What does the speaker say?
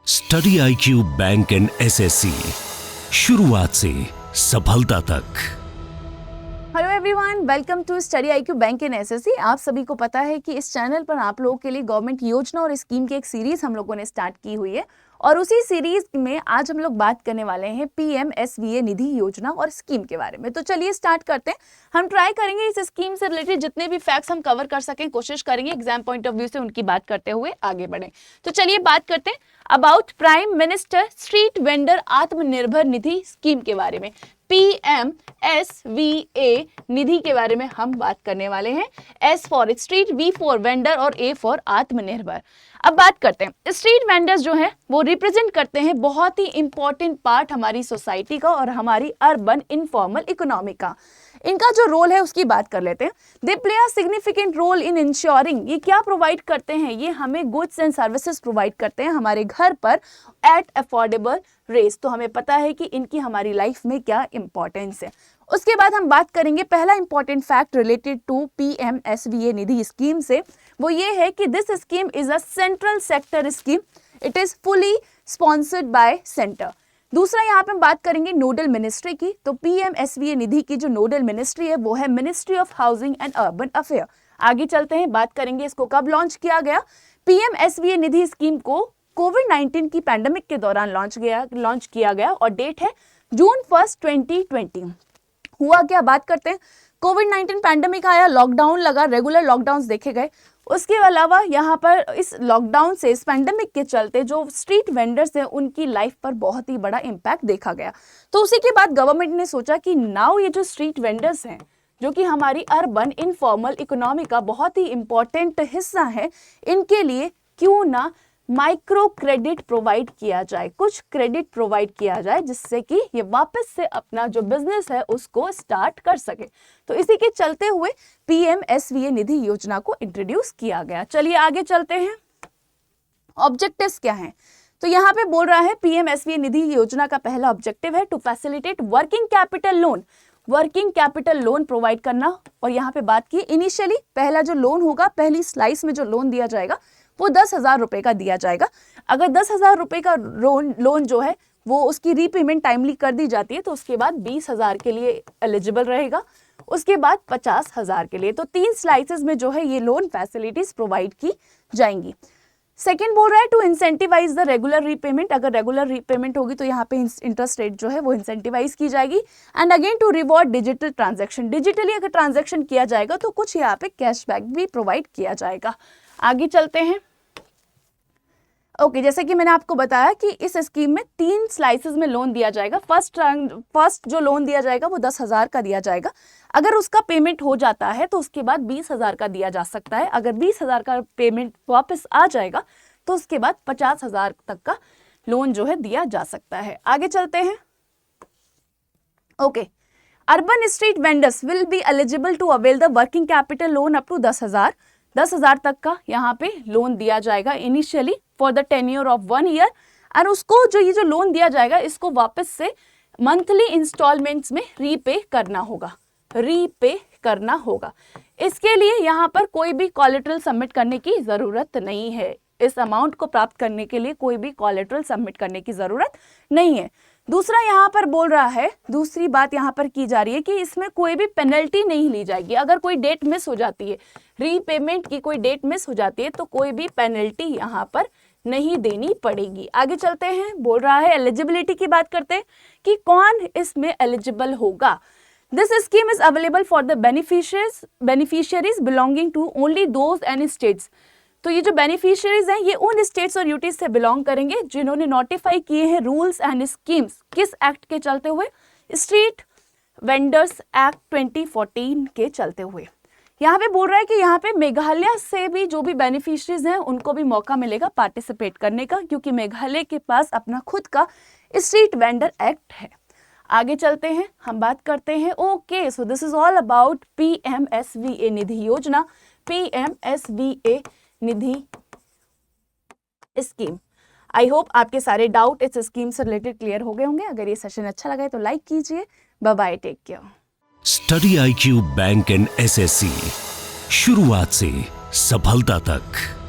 Study IQ bank and SSC, शुरुआत से सफलता तक। Hello everyone, welcome to study IQ bank and SSC। आप सभी को पता है कि इस चैनल पर आप लोगों के लिए गवर्नमेंट योजना और स्कीम की एक सीरीज हम लोगों ने स्टार्ट की हुई है और उसी सीरीज में आज हम लोग बात करने वाले हैं PMSVA निधि योजना और स्कीम के बारे में। तो चलिए स्टार्ट करते हैं। हम ट्राई करेंगे इस स्कीम से रिलेटेड जितने भी फैक्ट्स हम कवर कर सकें, कोशिश करेंगे एग्जाम पॉइंट ऑफ व्यू से उनकी बात करते हुए आगे बढ़ें। तो चलिए बात करते हैं about prime minister street vendor Atmanirbhar Nidhi scheme के बारे में। PMSVA निधि के बारे में हम बात करने वाले हैं। S for street, V for vendor और A फॉर आत्मनिर्भर। अब बात करते हैं, स्ट्रीट वेंडर्स जो हैं वो रिप्रेजेंट करते हैं बहुत ही इंपॉर्टेंट पार्ट हमारी सोसाइटी का और हमारी अर्बन इनफॉर्मल इकोनॉमी का। इनका जो रोल है उसकी बात कर लेते हैं। They play a significant role in ensuring, ये क्या प्रोवाइड करते हैं, ये हमें गुड्स एंड सर्विसेज प्रोवाइड करते हैं हमारे घर पर एट अफोर्डेबल रेट्स। तो हमें पता है कि इनकी हमारी लाइफ में क्या इंपॉर्टेंस है। उसके बाद हम बात करेंगे पहला important fact related to PMSVA Nidhi scheme से, वो ये है कि this scheme is a central sector scheme, it is fully sponsored by centre. दूसरा यहाँ पे हम बात करेंगे नोडल मिनिस्ट्री की। तो PMSVA निधि की जो नोडल मिनिस्ट्री है वो है ministry of housing and urban affair. आगे चलते हैं, बात करेंगे इसको कब लॉन्च किया गया। PMSVA निधि स्कीम को कोविड-19 की पैंडेमिक के दौरान लॉन्च किया गया और डेट है जून 1, 2020। हुआ क्या, बात करते हैं। कोविड-19 पैंडेमिक आया, लॉकडाउन लगा, रेगुलर लॉकडाउन देखे गए। उसके अलावा यहाँ पर इस लॉकडाउन से, इस पैंडेमिक के चलते जो स्ट्रीट वेंडर्स हैं उनकी लाइफ पर बहुत ही बड़ा इम्पैक्ट देखा गया। तो उसी के बाद गवर्नमेंट ने सोचा कि नाउ ये जो स्ट्रीट वेंडर्स हैं जो कि हमारी अर्बन इनफॉर्मल इकोनॉमी का बहुत ही इंपॉर्टेंट हिस्सा है, इनके लिए क्यों ना माइक्रो क्रेडिट प्रोवाइड किया जाए, कुछ क्रेडिट प्रोवाइड किया जाए जिससे कि ये वापस से अपना जो बिजनेस है उसको स्टार्ट कर सके। तो इसी के चलते हुए PMSVA निधि योजना को इंट्रोड्यूस किया गया। चलिए आगे चलते हैं, ऑब्जेक्टिव्स क्या हैं। तो यहाँ पे बोल रहा है PMSVA निधि योजना का पहला ऑब्जेक्टिव है to facilitate working capital loan, working capital loan provide करना। और यहाँ पे बात की इनिशियली पहला जो लोन होगा, पहली स्लाइस में जो लोन दिया जाएगा वो 10,000 रुपए का दिया जाएगा। अगर 10,000 रुपए का लोन जो है वो उसकी रीपेमेंट टाइमली कर दी जाती है तो उसके बाद 20,000 के लिए एलिजिबल रहेगा, उसके बाद 50,000 के लिए। तो 3 स्लाइसेस में जो है ये लोन फैसिलिटीज प्रोवाइड की जाएंगी। सेकेंड बोल रहा है to incentivise the regular repayment, अगर रेगुलर रीपेमेंट होगी तो यहाँ पे इंटरेस्ट रेट जो है वो इंसेंटिवाइज की जाएगी। And again to reward digital transaction, digitally अगर ट्रांजैक्शन किया जाएगा तो कुछ यहाँ पे कैशबैक भी प्रोवाइड किया जाएगा। आगे चलते हैं। ओके, जैसे कि मैंने आपको बताया कि इस स्कीम में 3 स्लाइसेस में लोन दिया जाएगा। फर्स्ट जो लोन दिया जाएगा वो 10,000 का दिया जाएगा। अगर उसका पेमेंट हो जाता है तो उसके बाद 20,000 का दिया जा सकता है। अगर 20,000 का पेमेंट वापस आ जाएगा तो उसके बाद 50,000 तक का लोन जो है दिया जा सकता है। आगे चलते हैं। Okay, urban street vendors will be eligible to avail the working capital loan up to 10,000 तक का यहाँ पे लोन दिया जाएगा initially for the tenure of 1 year. और उसको जो ये जो लोन दिया जाएगा इसको वापस से मंथली इंस्टॉलमेंट्स में रीपे करना होगा। इसके लिए यहाँ पर कोई भी कोलेटरल सबमिट करने की जरूरत नहीं है। इस अमाउंट को प्राप्त करने के लिए कोई भी कोलेटरल सबमिट करने की जरूरत नहीं है। दूसरा यहाँ पर बोल रहा है, दूसरी बात यहाँ पर की जा रही है कि इसमें कोई भी पेनल्टी नहीं ली जाएगी। अगर कोई डेट मिस हो जाती है, रीपेमेंट की कोई डेट मिस हो जाती है तो कोई भी पेनल्टी यहाँ पर नहीं देनी पड़ेगी। आगे चलते हैं, बोल रहा है एलिजिबिलिटी की बात करते हैं कि कौन इसमें एलिजिबल होगा। This scheme is available for the beneficiaries belonging to only those and states. तो ये जो बेनिफिशियरीज हैं ये उन स्टेट्स और यूटीज से बिलोंग करेंगे जिन्होंने नोटिफाई किए हैं रूल्स एंड स्कीम्स, किस एक्ट के चलते हुए, स्ट्रीट वेंडर्स एक्ट 2014 के चलते हुए। यहाँ पे बोल रहा है कि यहाँ पे मेघालय से भी जो भी बेनिफिशियरीज हैं उनको भी मौका मिलेगा पार्टिसिपेट करने का, क्योंकि मेघालय के पास अपना खुद का स्ट्रीट वेंडर एक्ट है। आगे चलते हैं, हम बात करते हैं। Okay, so this is all about PMSVA निधि योजना, PMSVA Nidhi scheme. I hope आपके सारे डाउट इस स्कीम से रिलेटेड क्लियर हो गए होंगे। अगर ये सेशन अच्छा लगा है तो लाइक कीजिए। Bye bye, take care. Study IQ bank and SSC, शुरुआत से सफलता तक।